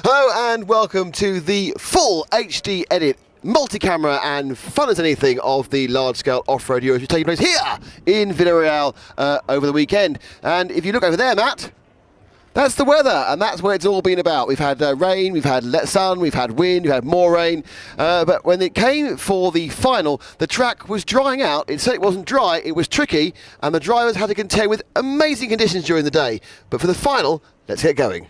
Hello and welcome to the full HD edit, multi-camera and fun as anything of the large-scale off-road Euros, which is taking place here in Villarreal over the weekend. And if you look over there, Matt, that's the weather, and that's what it's all been about. We've had rain, we've had sun, we've had wind, we've had more rain. But when it came for the final, the track was drying out. It said it wasn't dry, it was tricky, and the drivers had to contend with amazing conditions during the day. But for the final, let's get going.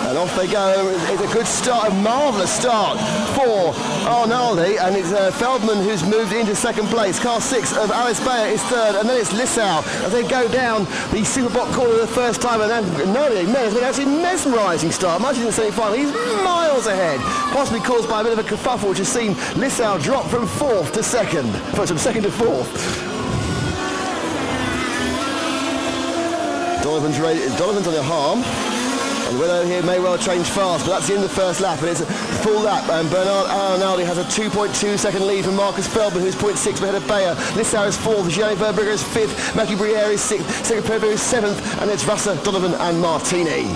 And off they go. It's a good start, a marvellous start for Arnaldi, and it's Feldman who's moved into second place. Car 6 of Alice Bayer is third, and then it's Lissau as they go down the Superbot corner the first time, and then Arnaldi has been actually mesmerising start, much in the semi-final. He's miles ahead, possibly caused by a bit of a kerfuffle, which has seen Lissau drop from fourth to second, from second to fourth. Donovan's on the harm. And the weather here may well change fast, but that's the end of the first lap, and it's a full lap. And Bernard Arnaldi has a 2.2 second lead from Marcus Feldman, who's 0.6 ahead of Bayer. Lissau is fourth, Gianni Verbrugge is fifth, Matthew Briere is sixth, Cedric Pervo is seventh, and it's Russa, Donovan and Martelli,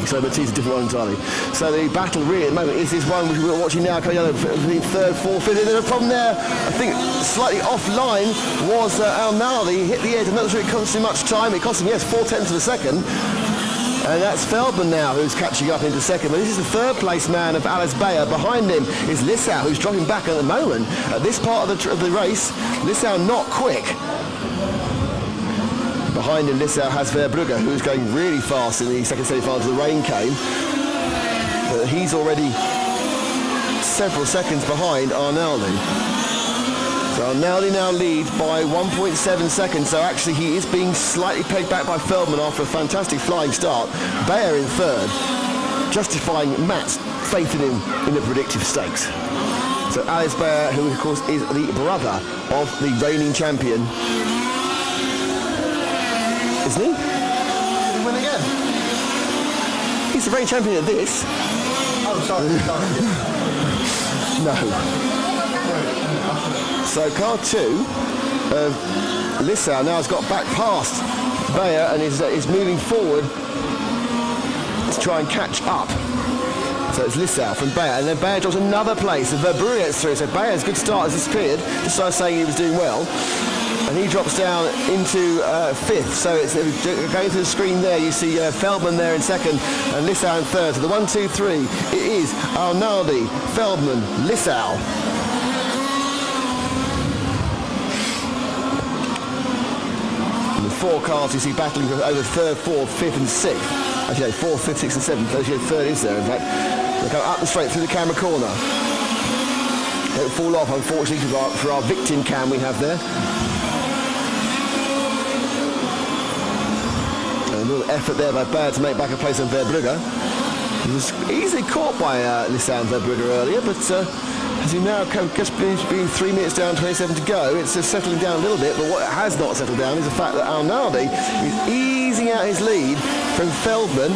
so Martini's a different one entirely. So the battle really at the moment is this one which we're watching now, coming out between third, fourth, fifth. There's a problem there, I think slightly offline was Arnaldi. He hit the edge, and that was really costing much time. It cost him, yes, 4/10 of a second. And that's Feldman now who's catching up into second. But this is the third place man of Alice Bayer. Behind him is Lissau, who's dropping back at the moment. At this part of the race, Lissau not quick. Behind him, Lissau has Verbrugge, who's going really fast in the second semi-final as the rain came. But he's already several seconds behind Arnaldi. So Arnaldi now leads by 1.7 seconds, so actually he is being slightly pegged back by Feldman after a fantastic flying start. Bayer in third, justifying Matt's faith in him in the predictive stakes. So Alice Bayer, who of course is the brother of the reigning champion. Isn't he? Did he win again? He's the reigning champion at this. Oh, sorry. No. So car 2 of Lissau now has got back past Bayer and is moving forward to try and catch up. So it's Lissau from Bayer, and then Bayer drops another place. Verbrugge gets through, so Bayer's good start has disappeared, just so I was saying he was doing well. And he drops down into fifth, so it's going through the screen there. You see Feldman there in second and Lissau in third. So the 1, 2, 3, it is Arnaldi, Feldman, Lissau. Four cars you see battling over third, fourth, fifth and sixth. Actually, no, fourth, fifth, sixth and seventh. Actually, third is there, in fact. They go up and straight through the camera corner. Don't fall off, unfortunately, for our victim cam we have there. And a little effort there by Bayer to make back a place on Verbrugge. He was easily caught by Lissau and Verbrugge earlier, but as you now just being 3 minutes down, 27 to go, it's just settling down a little bit, but what has not settled down is the fact that Arnaldi is easing out his lead from Feldman.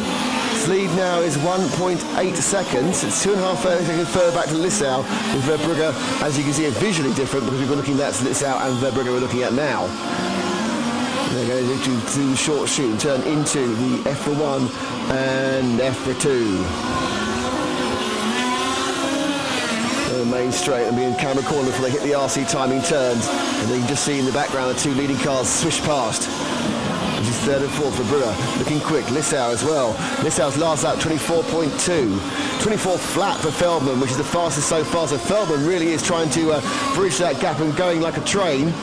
His lead now is 1.8 seconds. It's 2.5 seconds further back to Lissau, with Verbrugge, as you can see, are visually different because we've been looking at Lissau and Verbrugge we're looking at now. They're going to do the short shoot and turn into the F for 1 and F for 2. Main straight and be in camera corner before they hit the RC timing turns, and then you can just see in the background the two leading cars swish past. This is third and fourth for Brugge, looking quick. Lissau as well. Lissau's last lap 24.2, 24 flat for Feldman, which is the fastest so far. So Feldman really is trying to bridge that gap and going like a train.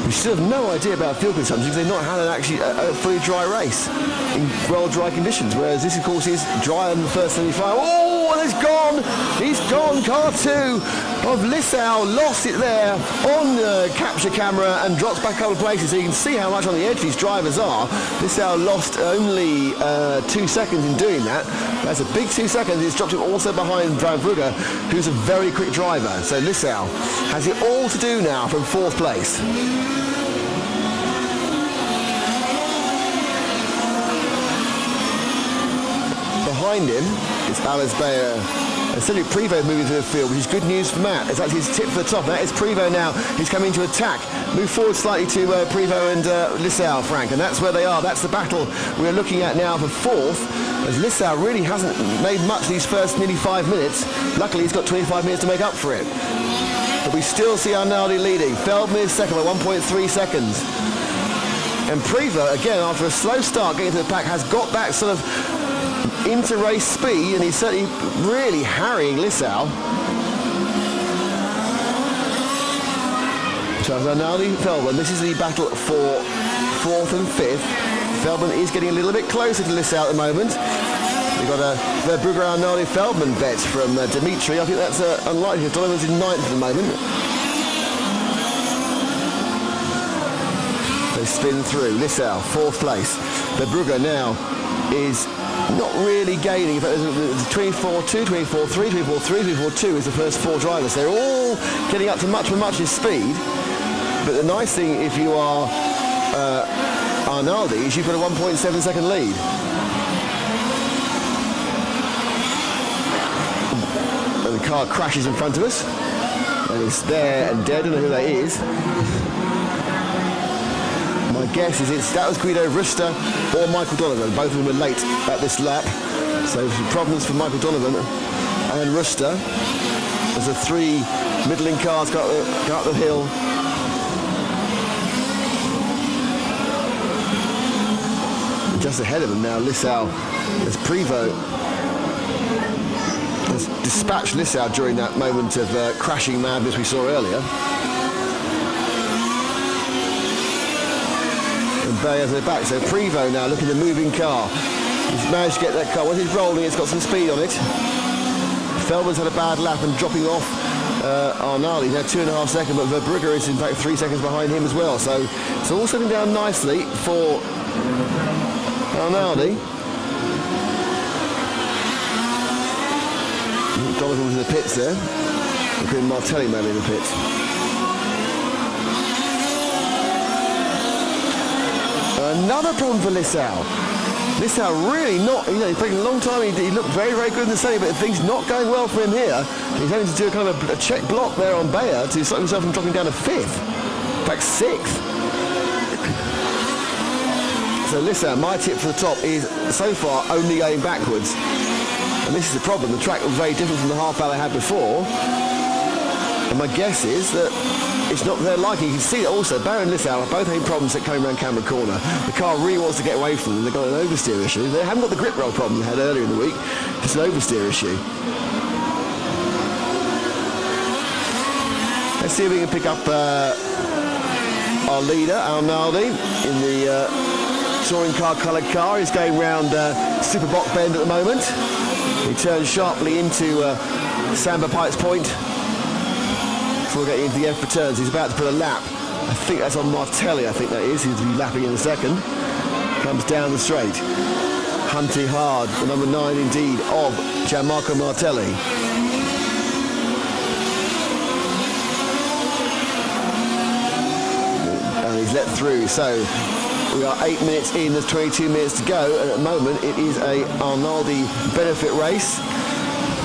We still have no idea about fuel consumption because they've not had a fully dry race in well dry conditions, whereas this of course is dry on the first semi-final. Oh, and he's gone, car 2 of Lissau lost it there on the capture camera and drops back a couple of places, so you can see how much on the edge these drivers are. Lissau lost only 2 seconds in doing that. That's a big 2 seconds. It's dropped him also behind Verbrugge, who's a very quick driver. So Lissau has it all to do now from fourth place. Behind him is Alice Bayer And Cedric Prevost moving through the field, which is good news for Matt. It's actually his tip for the top. That is Prevost now. He's coming to attack. Move forward slightly to Prevost and Lissau, Frank. And that's where they are. That's the battle we're looking at now for fourth. As Lissau really hasn't made much these first nearly 5 minutes. Luckily, he's got 25 minutes to make up for it. But we still see Arnaldi leading. Feldman is second by 1.3 seconds. And Prevost, again, after a slow start getting to the pack, has got that sort of inter-race speed, and he's certainly really harrying Lissau. So Arnaldi, Feldman, this is the battle for fourth and fifth. Feldman is getting a little bit closer to Lissau at the moment. We've got a Verbrugge Arnaldi Feldman bet from Dimitri. I think that's unlikely. Donovan's in ninth at the moment. They spin through. Lissau, fourth place. Verbrugge now is not really gaining. In fact, there's 24-2, 24-3, 24-3, 24-2 is the first four drivers. They're all getting up to much in speed. But the nice thing, if you are Arnaldi, is you've got a 1.7 second lead. And the car crashes in front of us. And it's there and dead. I don't know who that is. My guess is that was Guido Ruster or Michael Donovan. Both of them were late at this lap. So some problems for Michael Donovan and Ruster as the three middling cars go up the hill. And just ahead of them now, Lissau, as Prevost has dispatched Lissau during that moment of crashing madness we saw earlier. Bayer's at the back, so Prevost now looking at the moving car. He's managed to get that car. Once it's rolling, it's got some speed on it. Feldman's had a bad lap and dropping off Arnaldi. He's had 2.5 seconds, but Verbrugge is in fact 3 seconds behind him as well. So it's all settling down nicely for Arnaldi. Donovan was in the pits there. Including Martelli maybe in the pits. Another problem for Lissau. Lissau really not, he's taken a long time. He looked very good in the semi, but things not going well for him here. He's having to do a kind of a check block there on Bayer to stop himself from dropping down to fifth. In fact, sixth. So Lissau, my tip for the top is so far only going backwards. And this is the problem. The track was very different from the half hour they had before. And my guess is that it's not their liking. You can see that also Bayer and Lissau are both having problems at coming around Camera Corner. The car really wants to get away from them. They've got an oversteer issue. They haven't got the grip roll problem they had earlier in the week. It's an oversteer issue. Let's see if we can pick up our leader, Arnaldi, in the touring car coloured car. He's going round Super Bock Bend at the moment. He turns sharply into Samba Pikes Point. Before getting into the F for turns, he's about to put a lap. I think that's on Martelli, I think that is. He'll be lapping in a second. Comes down the straight. Hunting hard, the number 9 indeed of Gianmarco Martelli. And he's let through, so we are 8 minutes in, there's 22 minutes to go, and at the moment it is a Arnaldi benefit race.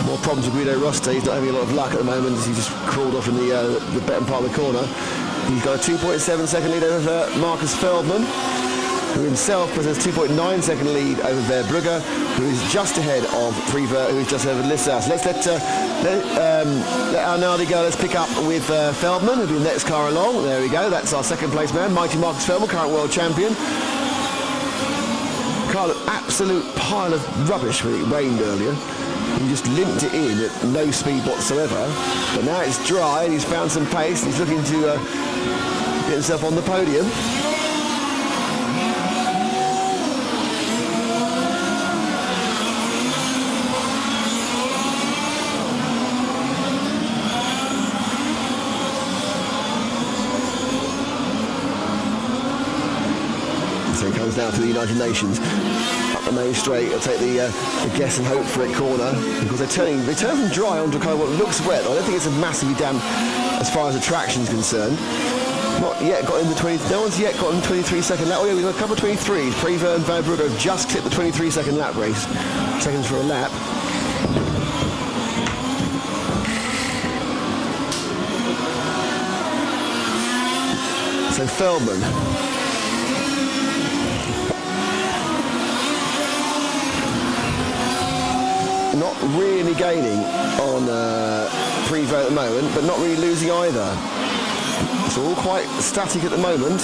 More problems with Guido Rosta. He's not having a lot of luck at the moment as he just crawled off in the bottom part of the corner. He's got a 2.7 second lead over Marcus Feldman, who himself has a 2.9 second lead over Verbrugge, who is just ahead of Prevost, who is just over Lissau. So let's let Arnaldi go. Let's pick up with Feldman, who'll be the next car along. There we go. That's our second place man, mighty Marcus Feldman, current world champion. Car looked absolute pile of rubbish when it rained earlier. He just limped it in at no speed whatsoever. But now it's dry and he's found some pace. He's looking to get himself on the podium. So he comes down to the United Nations. The main straight, I'll take the guess and hope for it corner, because they turn from dry onto kind of what looks wet. I don't think it's a massively damp as far as the traction's concerned. Not yet got in the 20. No one's yet got in the 23 second lap. Oh yeah, we've got a couple of 23s. Prevost and Verbrugge have just clipped the 23 second lap race. Seconds for a lap. So Feldman. Not really gaining on Prevost at the moment, but not really losing either. It's all quite static at the moment.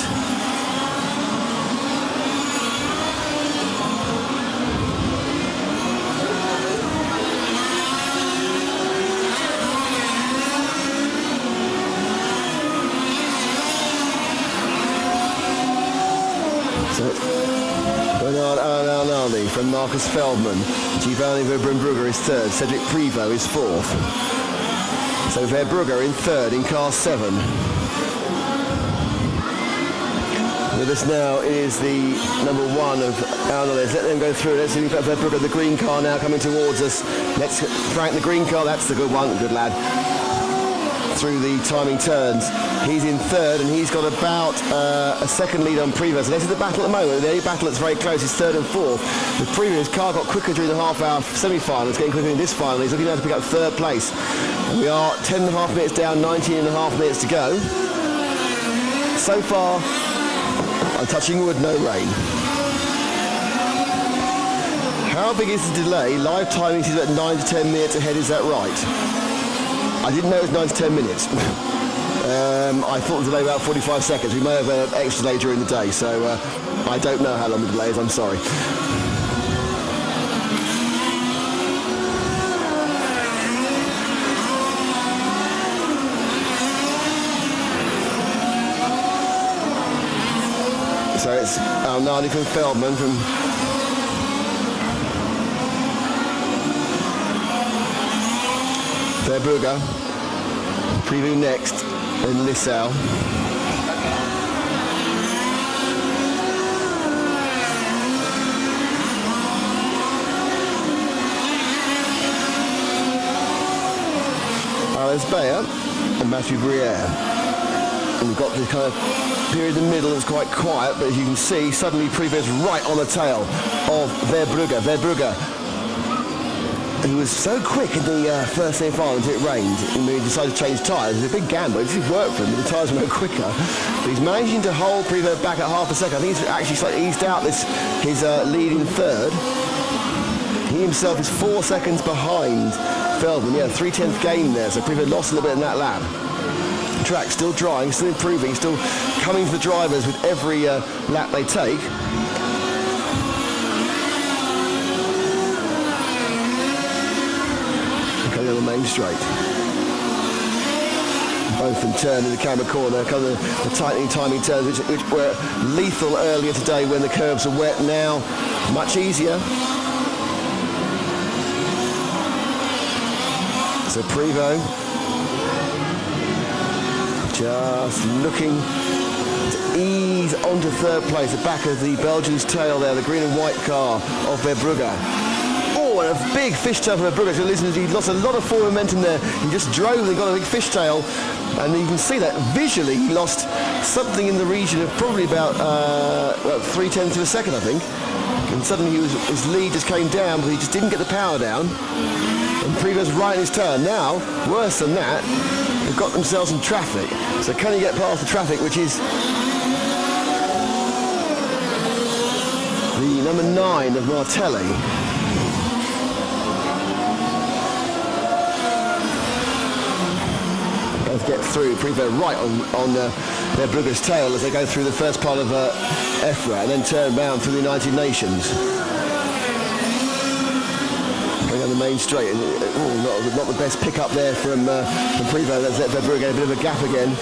So Bernard Arnaldi from Marcus Feldman. Giovanni Verbrugge is third. Cedric Prevost is fourth. So Verbrugge in third in car 7. With us now is the number 1 of Arnaldi. Let's let them go through. Let's see Verbrugge, the green car now coming towards us. Let's Frank, the green car. That's the good one. Good lad. Through the timing turns. He's in third and he's got about a second lead on Prevost. So this is the battle at the moment. The only battle that's very close is third and fourth. The Prevost car got quicker during the half-hour semi-final. It's getting quicker in this final. He's looking now to pick up third place. And we are 10.5 minutes down, 19.5 minutes to go. So far, I'm touching wood, no rain. How big is the delay? Live timing is about 9 to 10 minutes ahead, is that right? I didn't know it was 9 to 10 minutes. I thought the delay was about 45 seconds. We may have an extra delay during the day, so I don't know how long the delay is, I'm sorry. So it's Arnaldi from Feldman from Verbrugge, Prevost next, and Lissau. Alex Bayer and Mathieu Briere. And we've got the kind of period in the middle that's quite quiet, but as you can see, suddenly Prevost right on the tail of Verbrugge. Verbrugge, who was so quick in the first semi-final until it rained, and he decided to change tyres. It was a big gamble. It did work for him, but the tyres were no quicker. But he's managing to hold Prevost back at half a second. I think he's actually slightly eased out his lead in third. He himself is 4 seconds behind Feldman. Yeah, 3/10 gain there, so Prevost lost a little bit in that lap. Track still drying, still improving, still coming to the drivers with every lap they take. Okay, on the main straight. Both in turn in the camera corner, kind of the tightening timing turns, which were lethal earlier today when the curbs were wet. Now, much easier. So Prevost just looking to ease onto third place, the back of the Belgian's tail there, the green and white car of Verbrugge. Oh, and a big fishtail for Verbrugge. So listen, he lost a lot of forward momentum there. He just drove and got a big fishtail. And you can see that visually he lost something in the region of probably about 0.3 of a second, I think. And suddenly his lead just came down, but he just didn't get the power down. And Prevost right in his turn. Now, worse than that, they've got themselves in traffic. So can he get past the traffic, which is the number 9 of Martelli. Both get through. Prevost right on Verbrugge's tail as they go through the first part of EFRA and then turn round through the United Nations. On the main straight, and not the best pick up there from Prevost. Let's let Verbrugge get a bit of a gap again.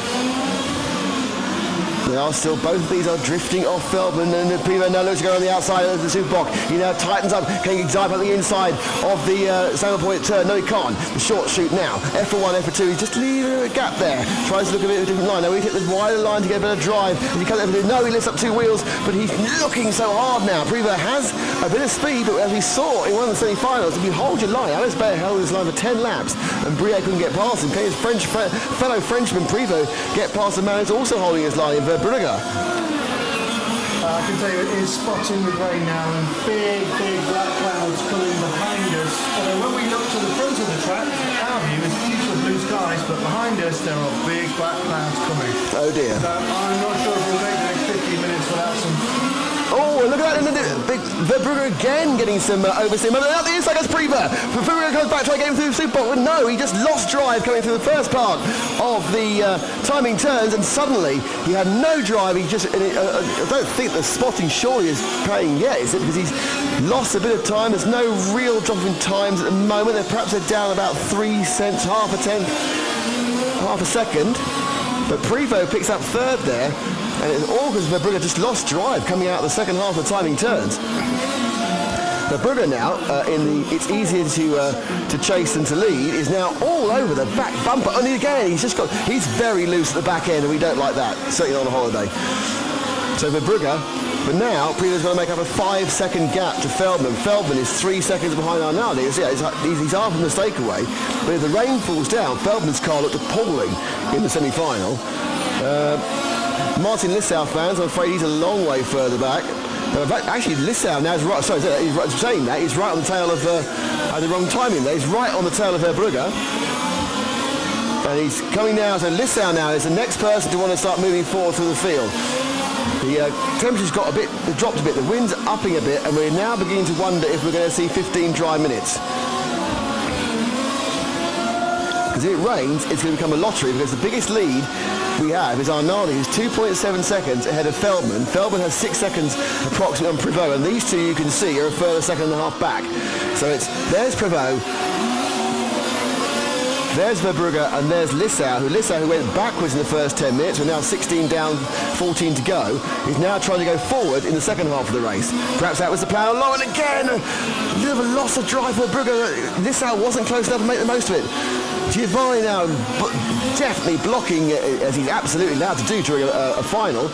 They are still, both of these are drifting off Feldman, and Prevost now looks to go on the outside of the Superbox. He now tightens up, can he dive up the inside of the Samuel Point turn? No, he can't. The short shoot now. F1, F2, he's just leaving a gap there. Tries to look a bit of a different line. Now he hit the wider line to get a better drive. As he comes over, no, he lifts up 2 wheels, but he's looking so hard now. Prevost has a bit of speed, but as we saw in one of the semi-finals, if you hold your line, Alex Bayer held his line for 10 laps, and Briere couldn't get past him. Can his fellow Frenchman Prevost get past the man who's also holding his line in Verbrugge? I can tell you it is spotting with rain now, and big black clouds coming behind us. Although when we look to the front of the track, our view is beautiful blue skies, but behind us there are big black clouds coming. Oh dear. So I'm not sure if Oh, look at that. Verbrugge again getting some oversteer. Out the inside goes Priva. Verbrugge comes back trying to get him through the super box. But no, he just lost drive coming through the first part of the timing turns, and suddenly he had no drive. He just, I don't think the spotting surely is paying yet, is it? Because he's lost a bit of time. There's no real drop in times at the moment. Perhaps they're down about 3 cents, half a tenth, half a second. But Privo picks up third there, and it's all because Verbrugge just lost drive coming out of the second half of the timing turns. Verbrugge now, it's easier to chase than to lead, is now all over the back bumper. Only again, he's very loose at the back end, and we don't like that, certainly on a holiday. So Verbrugge, but now Privo's going to make up a 5-second gap to Feldman. Feldman is 3 seconds behind Arnaldi. He's half a mistake away, but if the rain falls down, Feldman's car looked appalling in the semi-final. Martin Lissau fans, I'm afraid he's a long way further back. Actually, Lissau now is right. Sorry, he's right, saying that he's right on the tail of. I had the wrong timing there. He's right on the tail of Verbrugge, and he's coming now. So Lissau now is the next person to want to start moving forward through the field. The temperature's dropped a bit. The wind's upping a bit, and we're now beginning to wonder if we're going to see 15 dry minutes. Because if it rains, it's going to become a lottery, because the biggest lead we have is Arnaldi, who's 2.7 seconds ahead of Feldman. Feldman has 6 seconds approximately on Prevot, and these two you can see are a further second and a half back. So there's Prevot, there's Verbrugge, and there's Lissau, who went backwards in the first 10 minutes. We're now 16 down, 14 to go. He's now trying to go forward in the second half of the race. Perhaps that was the plan all along, and again, a little bit of a loss of drive for Verbrugge. Lissau wasn't close enough to make the most of it. Giovanni now definitely blocking, as he's absolutely allowed to do during a final.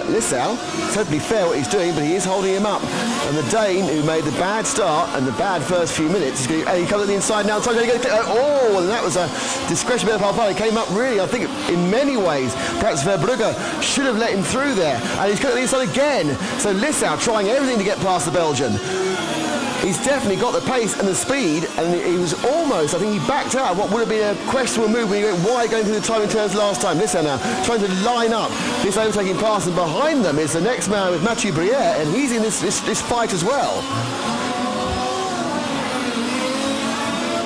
Lissau, totally fair what he's doing, but he is holding him up. And the Dane, who made the bad start and the bad first few minutes, he comes at the inside now. And that was a discretion bit of Alfaro. He came up really, I think, in many ways. Perhaps Verbrugge should have let him through there. And he's coming at the inside again. So Lissau trying everything to get past the Belgian. He's definitely got the pace and the speed, and he was almost, I think he backed out what would have been a questionable move when he went wide going through the timing turns last time. Listen now, trying to line up this overtaking pass, and behind them is the next man with Mathieu Briere, and he's in this fight as well.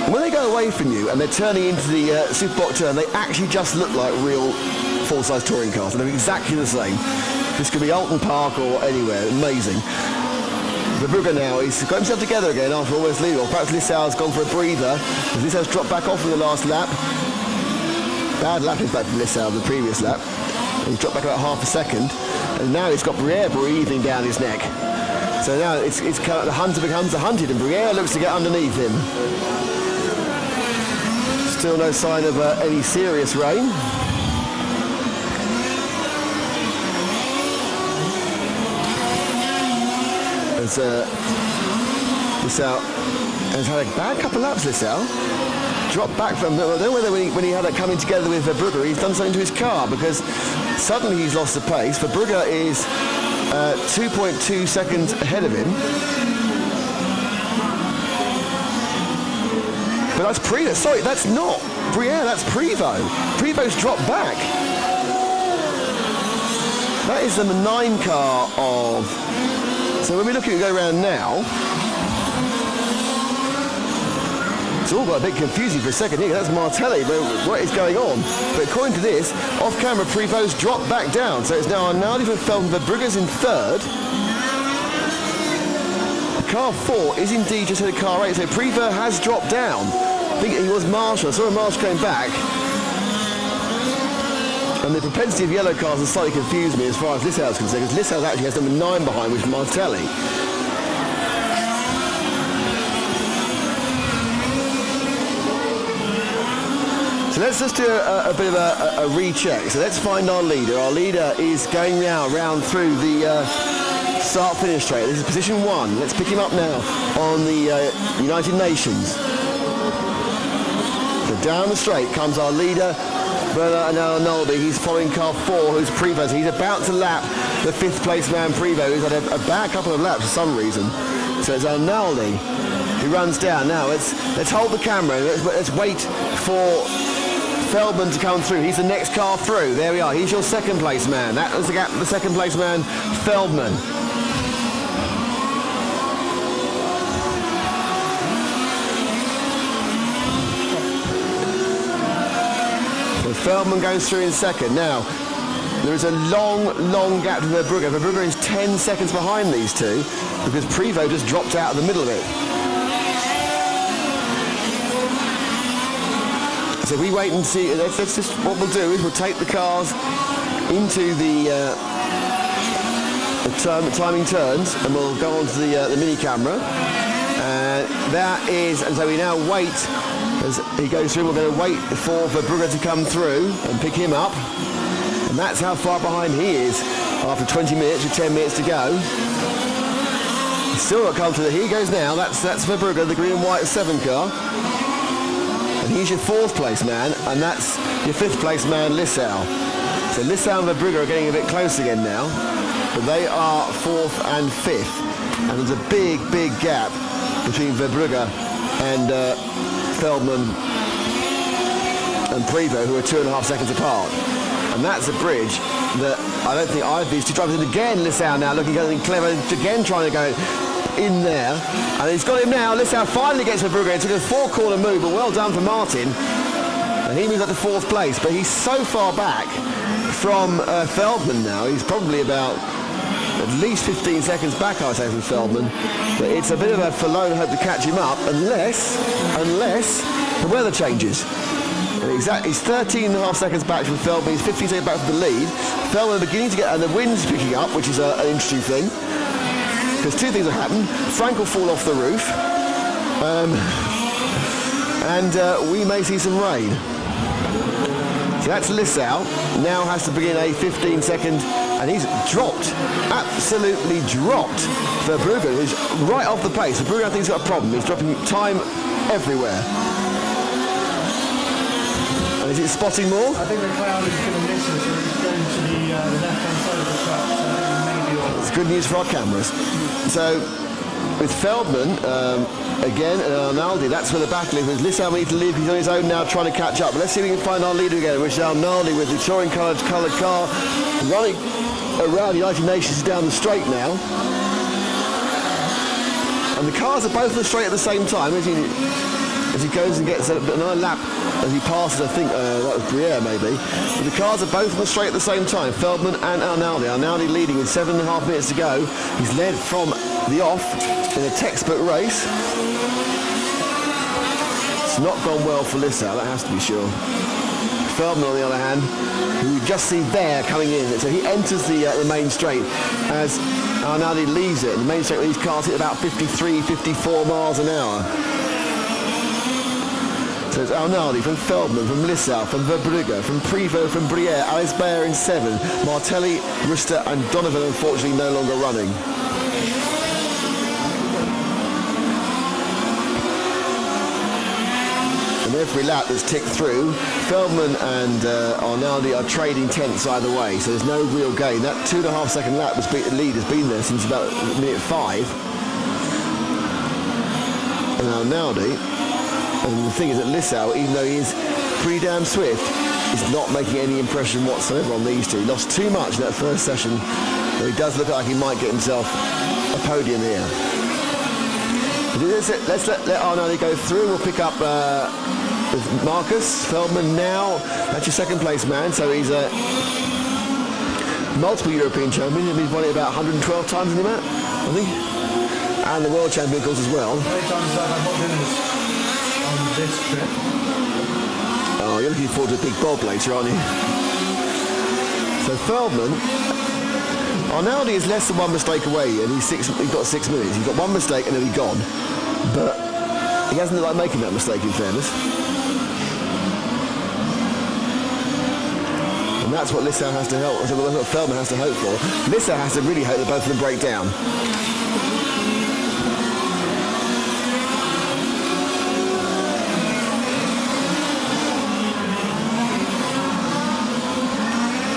And when they go away from you and they're turning into the Superbot turn, they actually just look like real full-size touring cars, and they're exactly the same. This could be Alton Park or anywhere. Amazing. Verbrugge now, he's got himself together again after almost leading. Or perhaps Lissau's gone for a breather. Lissau's dropped back off in the last lap. Bad lap, in fact, for Lissau, the previous lap. And he's dropped back about half a second. And now he's got Briere breathing down his neck. So now it's kind of, the hunter becomes the hunted, and Briere looks to get underneath him. Still no sign of any serious rain. Lissau has had a bad couple of laps. Lissau dropped back from. I don't know whether when he had it coming together with Verbrugge, he's done something to his car, because suddenly he's lost the pace. Verbrugge is 2.2 seconds ahead of him. But that's Privo. Sorry, that's not Briere. That's Privo. Privo's dropped back. That is the 9 car of. So when we look at it go around now, it's all got a bit confusing for a second here. That's Martelli, what is going on? But according to this, off-camera Privo's dropped back down. So it's now Arnaldi for Feldman. Verbrugge's in third. Car 4 is indeed just hit a car 8, so Privo has dropped down. I think he was Marshall. I saw a Marshall going back. And the propensity of yellow cars has slightly confused me as far as Lissau is concerned, because Lissau actually has number 9 behind, which is Martelli. So let's just do a bit of a recheck. So let's find our leader. Our leader is going now round through the start-finish straight. This is position 1. Let's pick him up now on the United Nations. So down the straight comes our leader, Bernard Arnaldi. He's following car 4, who's Privo. So he's about to lap the 5th place man Privo, who's had a bad couple of laps for some reason. So it's Arnaldi who runs down. Now let's hold the camera. Let's wait for Feldman to come through. He's the next car through. There we are. He's your 2nd place man. That was the gap. The 2nd place man, Feldman. And Feldman goes through in second. Now, there is a long gap to Verbrugge. Verbrugge is 10 seconds behind these two because Prevost just dropped out of the middle of it. So we wait and see. That's just what we'll do is we'll take the cars into the timing turns, and we'll go on to the mini camera. And so we now wait as he goes through. We're going to wait for Verbrugge to come through and pick him up. And that's how far behind he is after 20 minutes with 10 minutes to go. He's still not come through. Here he goes now. That's Verbrugge, the green and white 7 car. And he's your 4th place man, and that's your 5th place man, Lissau. So Lissau and Verbrugge are getting a bit close again now, but they are 4th and 5th. And there's a big gap between Verbrugge and Feldman and Prevost, who are 2.5 seconds apart. And that's a bridge that I don't think either of these two drivers. And again, Lissau now looking clever, again trying to go in there. And he's got him now. Lissau finally gets Verbrugge. It took a 4-corner move, but well done for Martin. And he moves up to 4th place, but he's so far back from Feldman now. He's probably about at least 15 seconds back, I would say, from Feldman. But it's a bit of a forlorn hope to catch him up, unless the weather changes. And he's 13.5 seconds back from Feldman. He's 15 seconds back from the lead. Feldman beginning to get, and the wind's picking up, which is an interesting thing. Because two things will happen. Frank will fall off the roof. And we may see some rain. So that's Lissau. Now has to begin a 15-second, and he's dropped, absolutely dropped. Verbrugge is right off the pace. Verbrugge, I think, has got a problem. He's dropping time everywhere. And is it spotting more? I think the cloud is going to miss us, and it's going to the left-hand side of the track, so I think it may be all. It's good news for our cameras. So, with Feldman, again, and Arnaldi, that's where the battle is. With Lissau needs to leave, he's on his own now trying to catch up. But let's see if we can find our leader again, which is Arnaldi with the touring-coloured car running around the United Nations down the straight now. And the cars are both on the straight at the same time as he goes and gets another lap as he passes, I think, that was Briere maybe. But the cars are both on the straight at the same time, Feldman and Arnaldi. Arnaldi leading with 7.5 minutes to go. He's led from the off in a textbook race. It's not gone well for Lissau, that has to be sure. Feldman, on the other hand, who you just see there coming in. So he enters the main straight as Arnaldi leaves it. The main straight with these cars hit about 53, 54 miles an hour. So it's Arnaldi from Feldman, from Lissau, from Verbrugge, from Prevost, from Briere, Alice Bayer in 7, Martelli, Ruster and Donovan unfortunately no longer running. And every lap that's ticked through, Feldman and Arnaldi are trading tenths either way, so there's no real gain. That 2.5 second lap lead has been there since about minute 5. And Arnaldi, and the thing is that Lissau, even though he is pretty damn swift, is not making any impression whatsoever on these two. He lost too much in that first session, but he does look like he might get himself a podium here. Let's let Arnaldi go through. We'll pick up with Marcus Feldman now. That's your second place man, so he's a multiple European champion. He's won it about 112 times in the mat, I think. And the world champion, of course, as well. How many times have I got dinners on this trip? Oh, you're looking forward to a big bob later, aren't you? So Feldman, Arnaldi is less than one mistake away, and he's got 6 minutes. He's got one mistake and then he's gone. But he hasn't looked like making that mistake, in fairness. And that's what Lissau has to help. That's what Feldman has to hope for. Lissau has to really hope that both of them break down.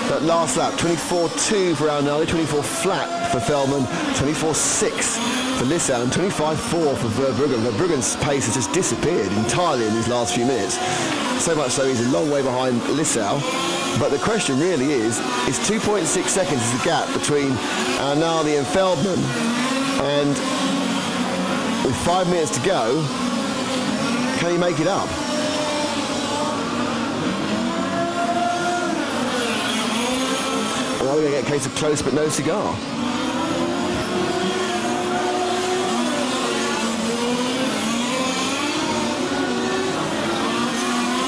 That last lap, 24.2 for Arnaldi, 24 flat for Feldman, 24.6 for Lissau, and 25.4 for Verbrugge. Verbrugge's pace has just disappeared entirely in these last few minutes. So much so he's a long way behind Lissau. But the question really is 2.6 seconds is the gap between Arnaldi and Feldman. And with 5 minutes to go, can he make it up? And are we going to get a case of close but no cigar?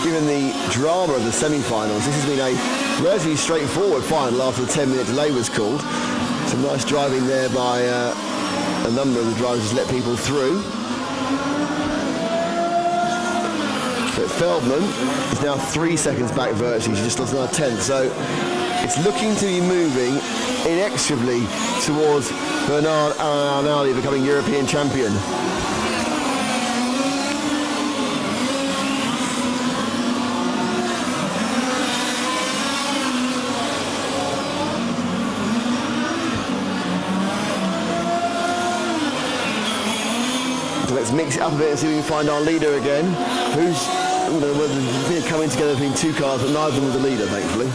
Given the drama of the semi-finals, this has been a relatively straightforward final after the 10-minute delay was called. Some nice driving there by a number of the drivers to let people through. But Feldman is now 3 seconds back virtually. She just lost another tenth. So it's looking to be moving inexorably towards Bernard Arnaldi becoming European champion. So let's mix it up a bit and see if we can find our leader again. Who's, I don't know whether they're coming together between two cars, but neither of them with the leader, thankfully.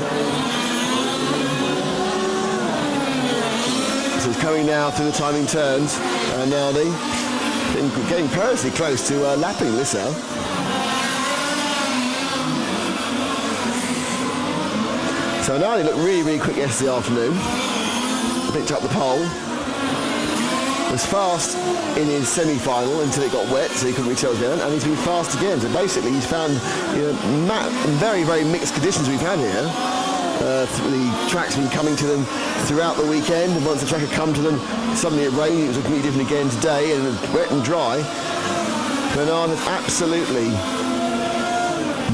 So it's coming now through the timing turns. Arnaldi getting perilously close to lapping Lissau. So Arnaldi looked really, really quick yesterday afternoon. Picked up the pole. Was fast in his semi-final until it got wet, so he couldn't reach it down, and he's been fast again. So basically, he's found very, very mixed conditions we've had here. The track's been coming to them throughout the weekend, and once the track had come to them, suddenly it rained. It was looking different again today, and it was wet and dry. Bernard has absolutely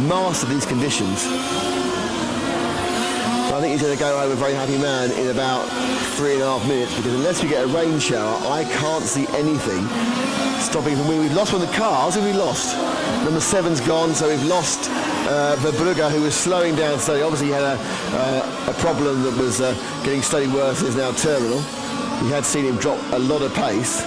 mastered these conditions. I think he's going to go home a very happy man in about 3.5 minutes, because unless we get a rain shower, I can't see anything stopping from winning. We've lost one of the cars. Who have we lost? Number 7's gone, so we've lost Verbrugge, who was slowing down slowly. Obviously, he had a problem that was getting slowly worse. Is now terminal. We had seen him drop a lot of pace.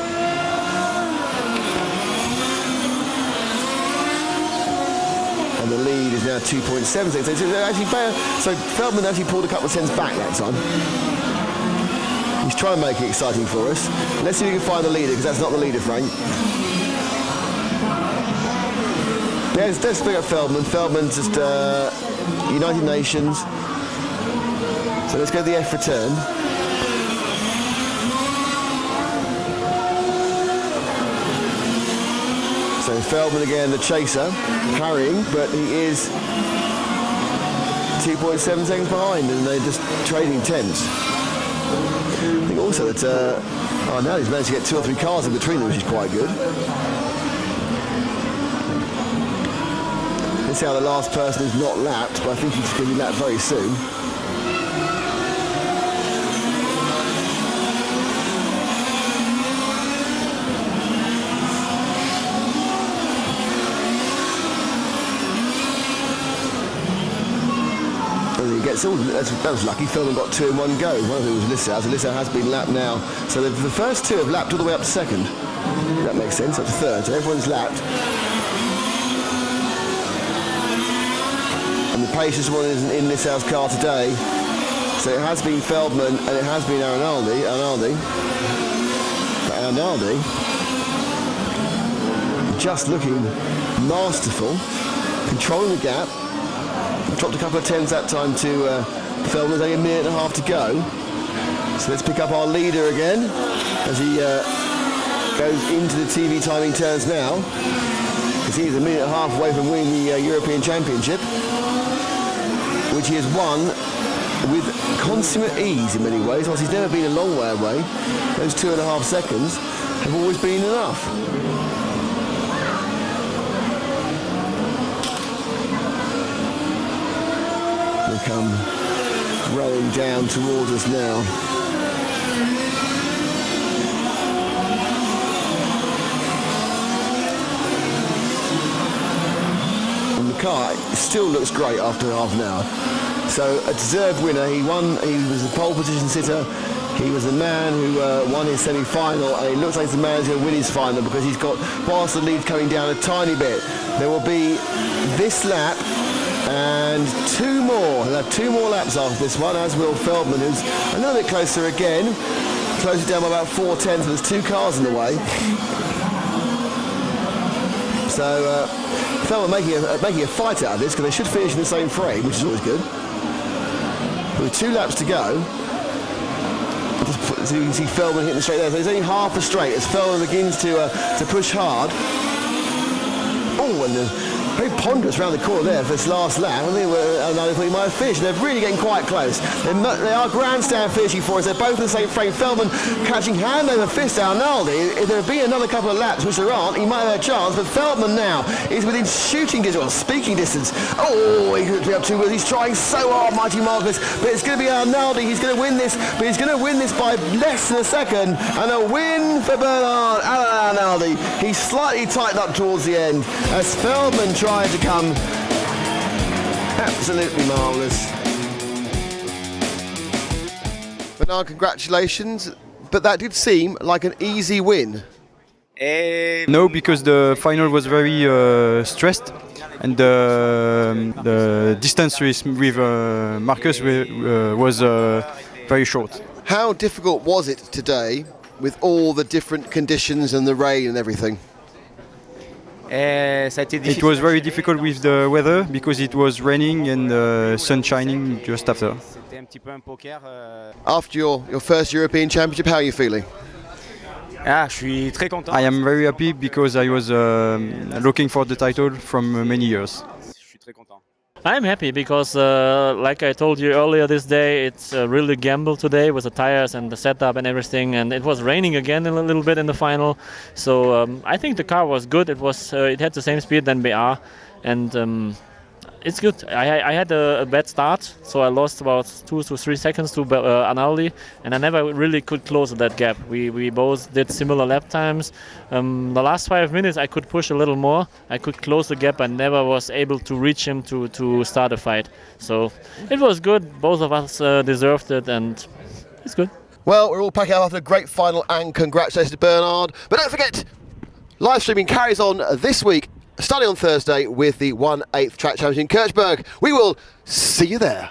And the lead is now 2.7 seconds. So Feldman actually pulled a couple of seconds back that time. He's trying to make it exciting for us. Let's see if we can find the leader, because that's not the leader, Frank. Let's pick up Feldman. Feldman's just United Nations. So let's go to the F return. So Feldman again, the chaser, harrying, but he is 2.7 seconds behind, and they're just trading tenths. I think also that now he's managed to get 2 or 3 cars in between them, which is quite good. Let's see how the last person is not lapped, but I think he's going to be lapped very soon. That was lucky. Feldman got 2 in one go. One of them was Lissau, so Lissau has been lapped now. So the first 2 have lapped all the way up to second. That makes sense, up to third. So everyone's lapped. And the paces one isn't in Lissau's car today. So it has been Feldman and it has been Arnaldi. But Arnaldi just looking masterful, controlling the gap. Dropped a couple of tens that time to Feldman. There's only a minute and a half to go. So let's pick up our leader again as he goes into the TV timing turns now. Because he is a minute and a half away from winning the European Championship, which he has won with consummate ease in many ways. Whilst he's never been a long way away, those 2.5 seconds have always been enough. Come rolling down towards us now. And the car still looks great after half an hour. So a deserved winner. He won. He was the pole position sitter. He was the man who won his semi-final, and it looks like he's the man who's going to win his final, because he's got, whilst the lead's coming down a tiny bit, there will be this lap and 2 more. He'll have 2 more laps after this one, as will Feldman, who's a little bit closer again. Closer down by about 4 tenths, but there's 2 cars in the way. So Feldman making a fight out of this, because they should finish in the same frame, which is always good. With 2 laps to go, So you can see Feldman hitting the straight there. So he's only half a straight as Feldman begins to push hard. Oh, and very ponderous around the corner there for this last lap. I thought he might have finished. They're really getting quite close. They are grandstand finishing for us. They're both in the same frame. Feldman catching hand over fist to Arnaldi. If there had been another couple of laps, which there aren't, he might have had a chance. But Feldman now is within shooting distance, or speaking distance. Oh, he could be up to. He's trying so hard, Mighty Marcus. But it's going to be Arnaldi. He's going to win this. But he's going to win this by less than a second. And a win for Bernard Arnaldi. He's slightly tightened up towards the end as Feldman tried to come. Absolutely marvellous. Bernard, congratulations. But that did seem like an easy win. No, because the final was very stressed, and the distance with Marcus was very short. How difficult was it today with all the different conditions and the rain and everything? It was very difficult with the weather because it was raining and sun shining just after. After your first European Championship, how are you feeling? I am very happy because I was looking for the title from many years. I'm happy because, like I told you earlier this day, it's really a gamble today with the tires and the setup and everything. And it was raining again a little bit in the final, so I think the car was good. It had the same speed than BR, and it's good. I had a bad start, so I lost about 2 to 3 seconds to Arnaldi, and I never really could close that gap. We both did similar lap times. The last 5 minutes I could push a little more. I could close the gap. I never was able to reach him to start a fight. So it was good. Both of us deserved it, and it's good. Well, we're all packing up after a great final, and congratulations to Bernard. But don't forget, live streaming carries on this week, starting on Thursday with the 1/8 Track Championship in Kirchberg. We will see you there.